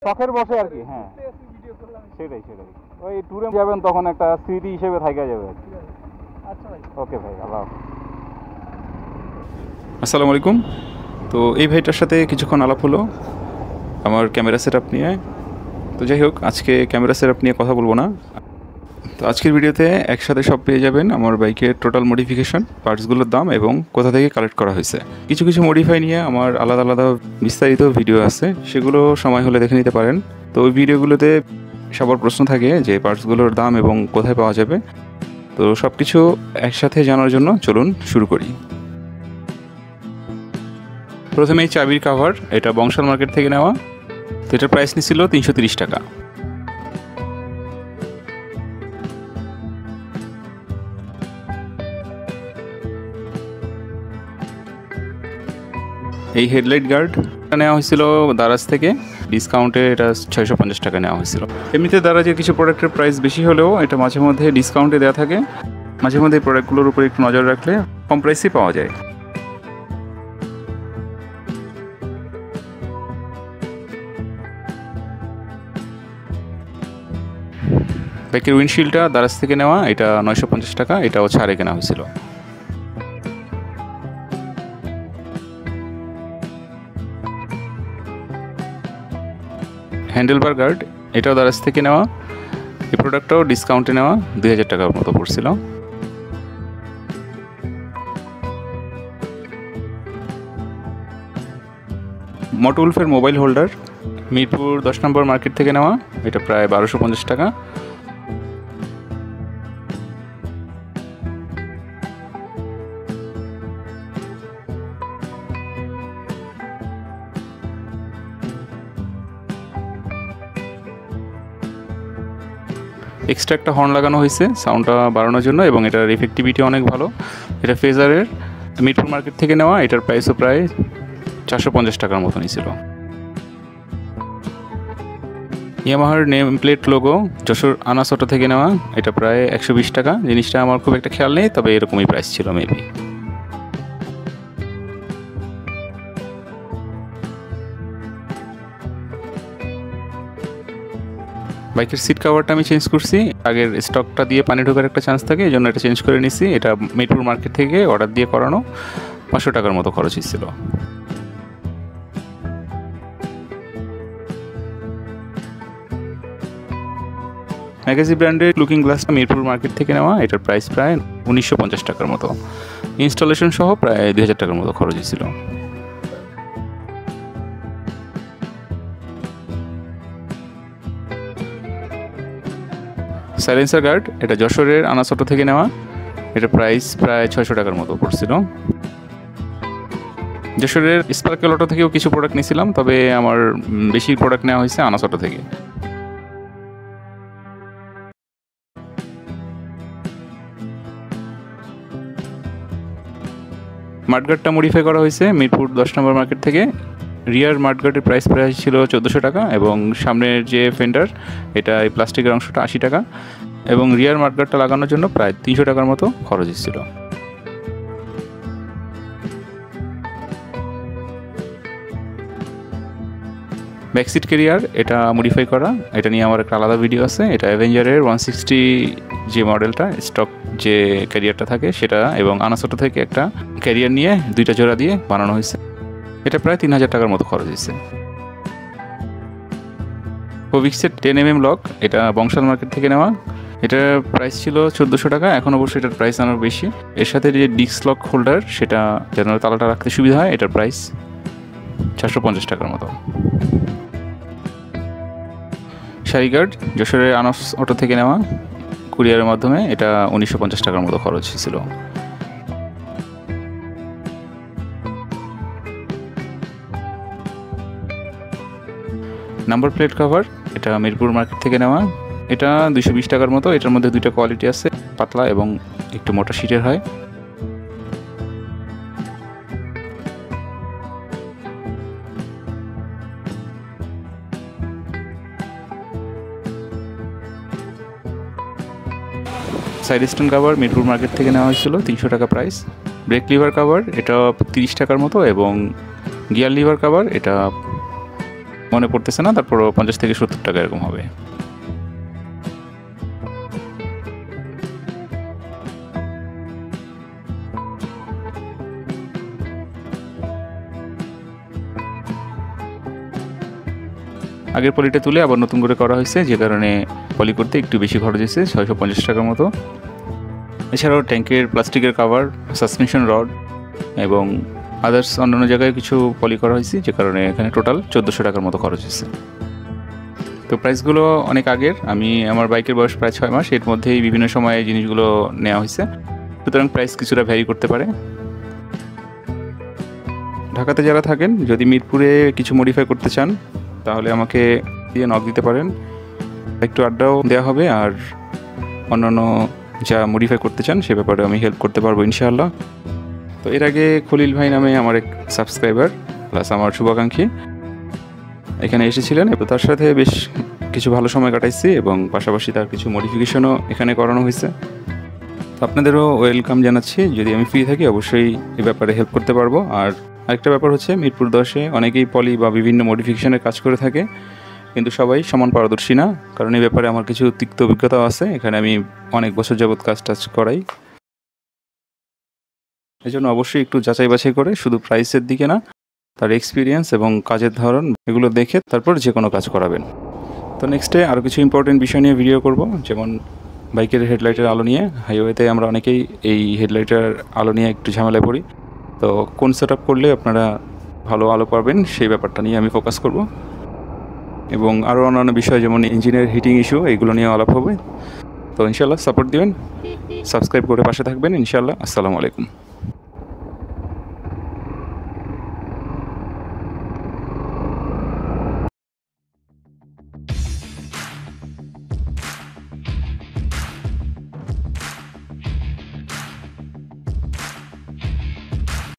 শখের বসে আর কি। হ্যাঁ সেটাই সেটাই, ওই ট্যুরে যাবেন তখন একটা স্মৃতি হিসেবে থাকা যাবে। আচ্ছা ভাই, ওকে ভাই, আল্লাহ হাফেজ। আসসালামু আলাইকুম। তো এই ভাইটার সাথে কিছুক্ষণ আলাপ হলো আমার ক্যামেরা সেট আপ নিয়ে। তো যাই হোক, আজকে ক্যামেরা সেট আপ নিয়ে কথা বলবো না। তো আজকের ভিডিওতে একসাথে সব পেয়ে যাবেন আমার বাইকের টোটাল মডিফিকেশন, পার্টসগুলোর দাম এবং কোথা থেকে কালেক্ট করা হয়েছে। কিছু কিছু মডিফাই নিয়ে আমার আলাদা আলাদা বিস্তারিত ভিডিও আছে, সেগুলো সময় হলে দেখে নিতে পারেন। তো ওই ভিডিওগুলোতে সবার প্রশ্ন থাকে যে পার্টসগুলোর দাম এবং কোথায় পাওয়া যাবে। তো সব কিছু একসাথে জানার জন্য চলুন শুরু করি। প্রথমে এই চাবির কাভার, এটা বংশাল মার্কেট থেকে নেওয়া। তো এটার প্রাইস নিছিল 330 টাকা। এই হেডলাইট গার্ড নেওয়া হয়েছিল দারাজ থেকে, ডিসকাউন্টে এটা 650 টাকা নেওয়া হয়েছিল। এমনিতে দারাজের কিছু প্রোডাক্টের প্রাইস বেশি হলেও এটা মাঝে মধ্যে ডিসকাউন্টে দেওয়া থাকে। মাঝে মধ্যে এই প্রোডাক্টগুলোর উপর একটু নজর রাখলে কম প্রাইসেই পাওয়া যায়। বাইকের উইন্ডশিল্ডটা দারাজ থেকে নেওয়া, এটা 950 টাকা, এটাও ছাড়ে কেনা হয়েছিল। হ্যান্ডেলবার গার্ড, এটাও দারাজ থেকে নেওয়া। এই প্রোডাক্টটাও ডিসকাউন্টে নেওয়া, 2000 টাকার মতো পড়ছিল। মোটুলফের মোবাইল হোল্ডার, মিরপুর 10 নম্বর মার্কেট থেকে নেওয়া, এটা প্রায় 1250 টাকা। এক্সট্রা একটা হর্ন লাগানো হয়েছে সাউন্ডটা বাড়ানোর জন্য এবং এটার ইফেক্টিভিটি অনেক ভালো। এটা ফেজারের, মিরপুর মার্কেট থেকে নেওয়া, এটার প্রাইসও প্রায় 450 টাকার মতনই ছিল। ইয়ামাহার name plate logo, Jessore Anas auto থেকে নেওয়া, এটা প্রায় 120 টাকা। জিনিসটা আমার খুব একটা খেয়াল নেই, তবে এরকমই প্রাইস ছিল মেবি। বাইকের সিট কাভারটা আমি চেঞ্জ করছি, আগের স্টকটা দিয়ে পানি ঢোকার একটা চান্স থাকে, এই জন্য এটা চেঞ্জ করে নিছি। এটা মিরপুর মার্কেট থেকে অর্ডার দিয়ে করানো, 500 টাকার মতো খরচ হয়েছিল। ম্যাগাজি ব্র্যান্ডের লুকিং গ্লাসটা মিরপুর মার্কেট থেকে নেওয়া, এটার প্রাইস প্রায় 1950 টাকার মতো। ইনস্টলেশন সহ প্রায় 2000 টাকার মতো খরচ হয়েছিল। সাইলেন্সার গার্ড, এটা যশোরের আনাস অটো থেকে নেওয়া, এটা প্রাইস প্রায় 600 টাকার মতো পড়ছিল। যশোরের স্পার্কেল অটো থেকেও কিছু প্রোডাক্ট নিয়েছিলাম, তবে আমার বেশি প্রোডাক্ট নেওয়া হয়েছে আনাস অটো থেকে। মাডগার্ডটা মডিফাই করা হয়েছে মিরপুর 10 নম্বর মার্কেট থেকে। রিয়ার মাডগার্ডের প্রাইস প্রায় ছিল 1400 টাকা এবং সামনের যে ফেন্ডার, এটা এই প্লাস্টিকের অংশটা 80 টাকা এবং রিয়ার মাডগার্ডটা লাগানোর জন্য প্রায় 300 টাকার মতো খরচ এসেছিল। ব্যাকসিট ক্যারিয়ার, এটা মডিফাই করা, এটা নিয়ে আমার একটা আলাদা ভিডিও আছে। এটা অ্যাভেঞ্জারের 160 যে মডেলটা, স্টক যে ক্যারিয়ারটা থাকে সেটা এবং আনাসোটো থেকে একটা ক্যারিয়ার নিয়ে 2টা জোড়া দিয়ে বানানো হয়েছে। এটা প্রায় 3000 টাকার মতো খরচ হয়েছে। কোভিক্সের 10mm লক, এটা বংশাল মার্কেট থেকে নেওয়া, এটার প্রাইস ছিল 1400 টাকা, এখন অবশ্যই এটার প্রাইস আরও বেশি। এর সাথে যে ডিস্ক লক হোল্ডার, সেটা যেন তালাটা রাখতে সুবিধা হয়, এটার প্রাইস 450 টাকার মতো। শাড়ি গার্ড, যশোরের আনাস অটো থেকে নেওয়া, কুরিয়ারের মাধ্যমে, এটা 1950 টাকার মতো খরচ ছিল। নাম্বার প্লেট কভার, এটা মিরপুর মার্কেট থেকে নেওয়া, এটা 220 টাকার মতো। এটার মধ্যে 2টা কোয়ালিটি আছে, পাতলা এবং একটু মোটা শীটের হয়। Side stand cover Mirpur market থেকে নেওয়া হয়েছিল, 300 টাকা প্রাইস। ব্রেক লিভার কভার, এটা 30 টাকার মতো এবং গিয়ার লিভার কভার, এটা মনে পড়তেছে না, তারপরও 50 থেকে 70 টাকা এরকম হবে। আগের পলিটা তুলে আবার নতুন করে করা হয়েছে, যে কারণে পলি করতে একটু বেশি খরচ হয়েছে, 650 টাকার মতো। এছাড়াও ট্যাঙ্কের প্লাস্টিকের কাভার, সাসপেনশন রড এবং আদার্স অন্যান্য জায়গায় কিছু পলি করা হয়েছে, যে কারণে এখানে টোটাল 1400 টাকার মতো খরচ হয়েছে। তো প্রাইসগুলো অনেক আগের, আমার বাইকের বয়স প্রায় 6 মাস, এর মধ্যেই বিভিন্ন সময়ে জিনিসগুলো নেওয়া হয়েছে, সুতরাং প্রাইস কিছুটা ভ্যারি করতে পারে। ঢাকাতে যারা থাকেন, যদি মিরপুরে কিছু মডিফাই করতে চান তাহলে আমাকে দিয়ে নক দিতে পারেন, একটু আড্ডাও দেওয়া হবে, আর অন্যান্য যা মডিফাই করতে চান সে ব্যাপারে আমি হেল্প করতে পারবো ইনশাআল্লাহ। তো এর আগে খলিল ভাই নামে আমার এক সাবস্ক্রাইবার প্লাস আমার শুভাকাঙ্ক্ষী এখানে এসেছিলেন, এবং তার সাথে বেশ কিছু ভালো সময় কাটাইছি, এবং পাশাপাশি তার কিছু মডিফিকেশনও এখানে করানো হয়েছে। তো আপনাদেরও ওয়েলকাম জানাচ্ছি, যদি আমি ফ্রি থাকি অবশ্যই এ ব্যাপারে হেল্প করতে পারবো। আর আরেকটা ব্যাপার হচ্ছে, মিরপুর 10-এ অনেকেই পলি বা বিভিন্ন মডিফিকেশনের কাজ করে থাকে, কিন্তু সবাই সমান পারদর্শী না, কারণ এই ব্যাপারে আমার কিছু তিক্ত অভিজ্ঞতাও আছে। এখানে আমি অনেক বছর যাবৎ কাজ টাজ করাই, এই জন্য অবশ্যই একটু যাচাই বাছাই করে, শুধু প্রাইসের দিকে না, তার এক্সপিরিয়েন্স এবং কাজের ধরন এগুলো দেখে তারপর যে কোনো কাজ করাবেন। তো নেক্সটে আরও কিছু ইম্পর্টেন্ট বিষয় নিয়ে ভিডিও করব, যেমন বাইকের হেডলাইটের আলো নিয়ে। হাইওয়েতে আমরা অনেকেই এই হেডলাইটের আলো নিয়ে একটু ঝামেলায় পড়ি, তো কোন সেট আপ করলে আপনারা ভালো আলো পাবেন সেই ব্যাপারটা নিয়ে আমি ফোকাস করব, এবং আরও অন্যান্য বিষয় যেমন ইঞ্জিনের হিটিং ইস্যু, এইগুলো নিয়ে আলাপ হবে। তো ইনশাআল্লাহ সাপোর্ট দিবেন, সাবস্ক্রাইব করে পাশে থাকবেন ইনশাআল্লাহ। আসসালামু আলাইকুম।